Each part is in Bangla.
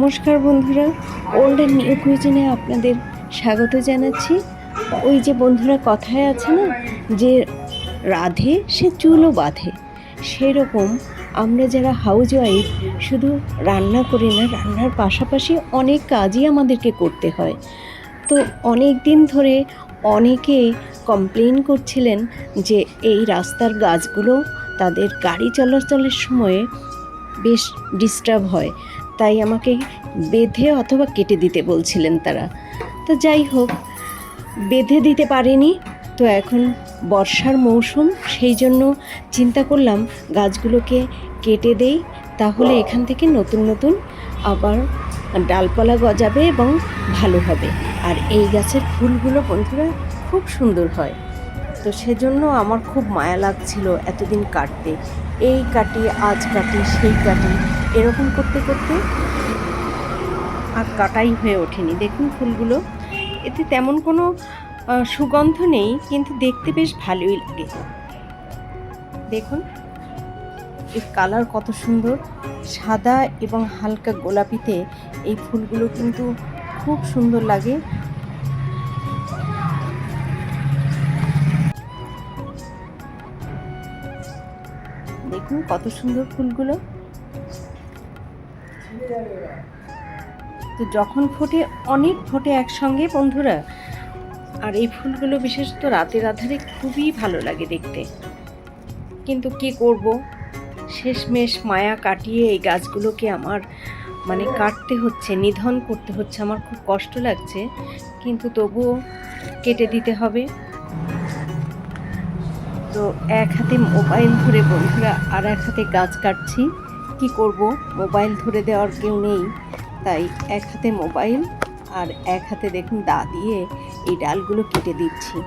নমস্কার বন্ধুরা, ওল্ড অ্যান্ড নিউ কুইজিনে আপনাদের স্বাগত জানাচ্ছি। ওই যে বন্ধুরা কথায় আছে না যে রাধে সে চুলও বাঁধে, সেই রকম আমরা যারা হাউস ওয়াইফ শুধু রান্না করি না, রান্নার পাশাপাশি অনেক কাজই আমাদেরকে করতে হয়। তো অনেক দিন ধরে অনেকেই কমপ্লেন করছিলেন যে এই রাস্তার গাছগুলো তাদের গাড়ি চলাচলের সময়ে বেশ ডিস্টার্ব হয়, তাই আমাকে বেঁধে অথবা কেটে দিতে বলছিলেন তারা। তো যাই হোক, বেঁধে দিতে পারিনি। তো এখন বর্ষার মৌসুম, সেই জন্য চিন্তা করলাম গাছগুলোকে কেটে দেই, তাহলে এখান থেকে নতুন নতুন আবার ডালপালা গজাবে এবং ভালো হবে। আর এই গাছের ফুলগুলো বন্ধুরা খুব সুন্দর হয়। তো সেজন্য আমার খুব মায়া লাগছিল এতদিন কাটতে। এই কাটি, আজ কাটি, সেই কাটি, এরকম করতে করতে আর কাটাই হয়ে ওঠেনি। দেখুন ফুলগুলো, এতে তেমন কোনো সুগন্ধ নেই, কিন্তু দেখতে বেশ ভালোই লাগে। দেখুন এর কালার কত সুন্দর, সাদা এবং হালকা গোলাপিতে এই ফুলগুলো কিন্তু খুব সুন্দর লাগে। দেখুন কত সুন্দর ফুলগুলো। তো যখন ফোটে, অনেক ফোটে একসঙ্গে বন্ধুরা, আর এই ফুলগুলো বিশেষত রাতের আধারে খুবই ভালো লাগে দেখতে। কিন্তু কি করব, শেষমেশ মায়া কাটিয়ে এই গাছগুলোকে আমার কাটতে হচ্ছে, নিধন করতে হচ্ছে। আমার খুব কষ্ট লাগছে, কিন্তু তবুও কেটে দিতে হবে। তো এক হাতে মোবাইল ধরে বন্ধুরা আর এক হাতে গাছ কাটছি। কি করব, মোবাইল ধরে দেওয়ার কেউ নেই, তাই এক হাতে মোবাইল আর এক হাতে দেখুন দা দিয়ে এই ডালগুলো কেটে দিচ্ছি।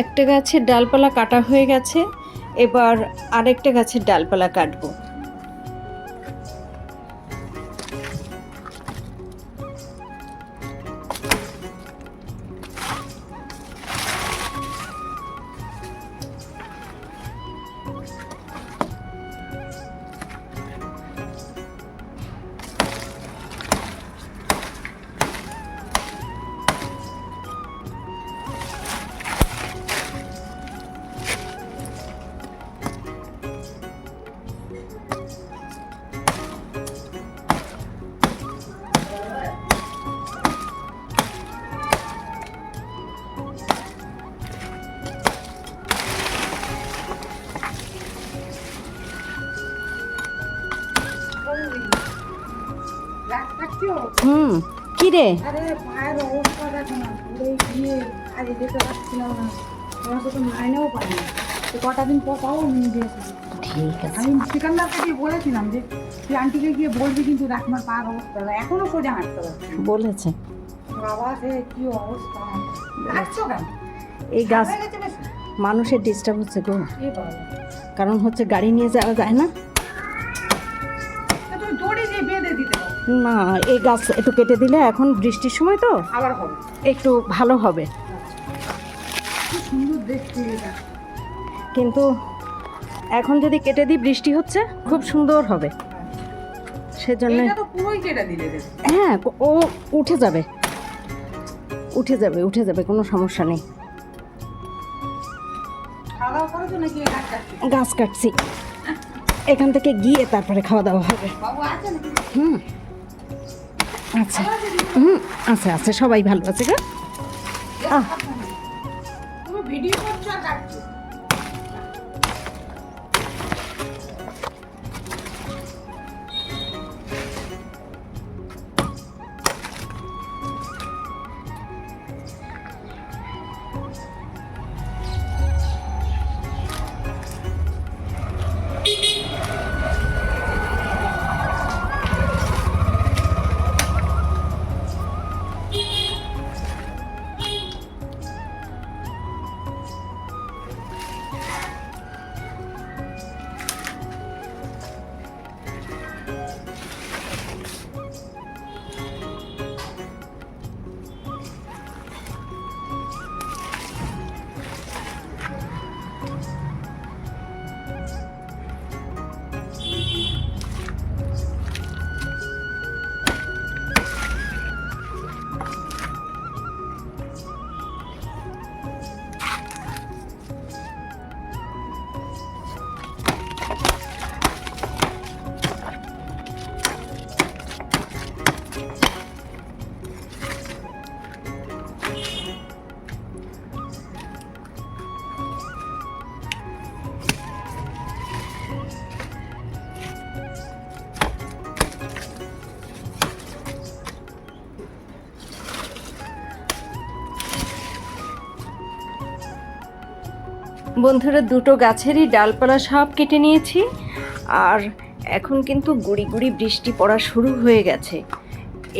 একটা গাছের ডালপালা কাটা হয়ে গেছে, এবার আরেকটা গাছের ডালপালা কাটবো। হুম, কি রে? আরে পায়ের অবস্থা দেখো না, ঘুরে গিয়ে আজ যেতে পারছিলাম না, আমার সাথে মাইনেও পাই না, তো কটা দিন পর পাবো নিয়ে দিয়েছি। ঠিক আছে, আমি সিকান্দারকে গিয়ে বলেছিলাম যে তুই আন্টিকে গিয়ে বলবি কিন্তু দেখ আমার পায়ের অবস্থা এখনো সোজা হাঁটতে পারছি না। বলেছে। বাবা সে কি অবস্থা, হাঁটছো কেন? এই গাছ হয়ে গেছে বেশি? মানুষের ডিস্টার্ব হচ্ছে গো, এ বাবা, কারণ হচ্ছে গাড়ি নিয়ে যাওয়া যায় না। তা তুমি দড়ি দিয়ে বেঁধে দিতে পারো। না, এই গাছ একটু কেটে দিলে, এখন বৃষ্টির সময় তো আবার হবে, একটু ভালো হবে, কি সুন্দর দেখতে এটা। কিন্তু এখন যদি কেটে দিই বৃষ্টি হচ্ছে খুব সুন্দর হবে, সেজন্য। এটা তো পুরোই কেটে দিলে রে। হ্যাঁ, ও উঠে যাবে, উঠে যাবে, উঠে যাবে, কোনো সমস্যা নেই। খাওয়া দাওয়া করেছো নাকি এই গাছ কাটছো? গাছ কাটছি, এখান থেকে গিয়ে তারপরে খাওয়া দাওয়া হবে। বাবু আছে নাকি? হুম, আচ্ছা, হুম, আছে আছে, সবাই ভালো আছে গো। আহ, তুমি ভিডিও করছো আর কাটছো? বন্ধুরা, দুটো গাছেরই ডালপালা সব কেটে নিয়েছি, আর এখন কিন্তু গুড়ি গুড়ি বৃষ্টি পড়া শুরু হয়ে গেছে।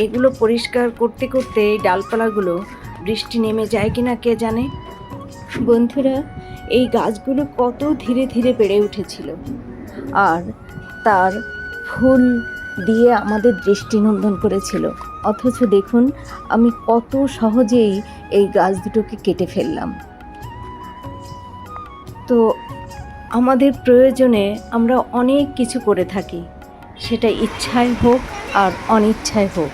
এগুলো পরিষ্কার করতে করতে এই ডালপালাগুলো বৃষ্টি নেমে যায় কিনা কে জানে। বন্ধুরা, এই গাছগুলো কত ধীরে ধীরে বেড়ে উঠেছিল, আর তার ফুল দিয়ে আমাদের দৃষ্টিনন্দন করেছিল, অথচ দেখুন আমি কত সহজেই এই গাছ দুটোকে কেটে ফেললাম। তো আমাদের প্রয়োজনে আমরা অনেক কিছু করে থাকি, সেটা ইচ্ছায় হোক আর অনিচ্ছায় হোক।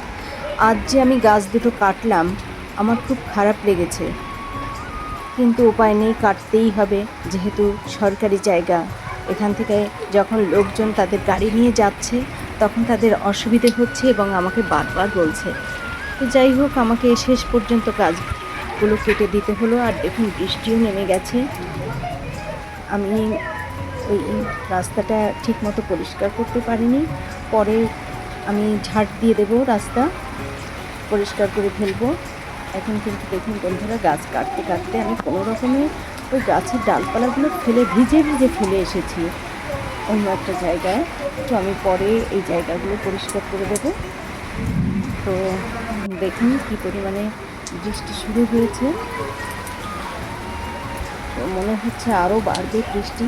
আজ যে আমি গাছ দুটো কাটলাম, আমার খুব খারাপ লেগেছে, কিন্তু উপায় নেই, কাটতেই হবে, যেহেতু সরকারি জায়গা। এখান থেকে যখন লোকজন তাদের গাড়ি নিয়ে যাচ্ছে তখন তাদের অসুবিধে হচ্ছে এবং আমাকে বারবার বলছে। তো যাই হোক, আমাকে শেষ পর্যন্ত গাছগুলো কেটে দিতে হলো। আর দেখুন বৃষ্টিও নেমে গেছে। আমি ওই রাস্তাটা ঠিকমতো পরিষ্কার করতে পারিনি, পরে আমি ঝাড় দিয়ে দেবো, রাস্তা পরিষ্কার করে ফেলবো। এখন কিন্তু দেখুন বন্ধুরা, গাছ কাটতে কাটতে আমি কোনো রকমে ওই গাছের ডালপালাগুলো ভিজে ভিজে ফেলে এসেছি অন্য একটা জায়গায়। তো আমি পরে এই জায়গাগুলো পরিষ্কার করে দেবো। তো দেখুন কী পরিমাণে বৃষ্টি শুরু হয়েছে, তো মনে হচ্ছে আরও বাড়বে বৃষ্টি।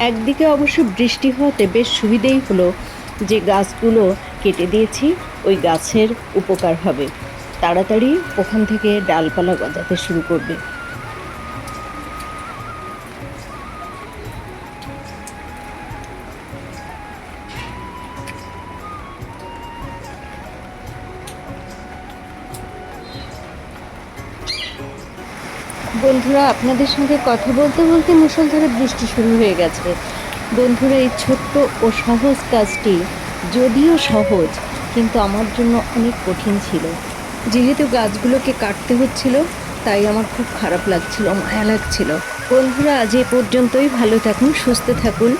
একদিকে অবশ্য বৃষ্টি হওয়াতে বেশ সুবিধেই হলো যে গাছগুলো কেটে দিয়েছি, ওই গাছের উপকার হবে, তাড়াতাড়ি ওখান থেকে ডালপালা গজাতে শুরু করবে। বন্ধুরা, আপনাদের সঙ্গে কথা বলতে বলতে মুষলধারে বৃষ্টি শুরু হয়ে গেছে। বন্ধুরা, এই ছোট্ট ও সহজ কাজটি যদিও সহজ, কিন্তু আমার জন্য অনেক কঠিন ছিল, যেহেতু গাছগুলোকে কাটতে হচ্ছিল তাই আমার খুব খারাপ লাগছিল, মায়া লাগছিল। বন্ধুরা আজ এ পর্যন্তই, ভালো থাকুন, সুস্থ থাকুন।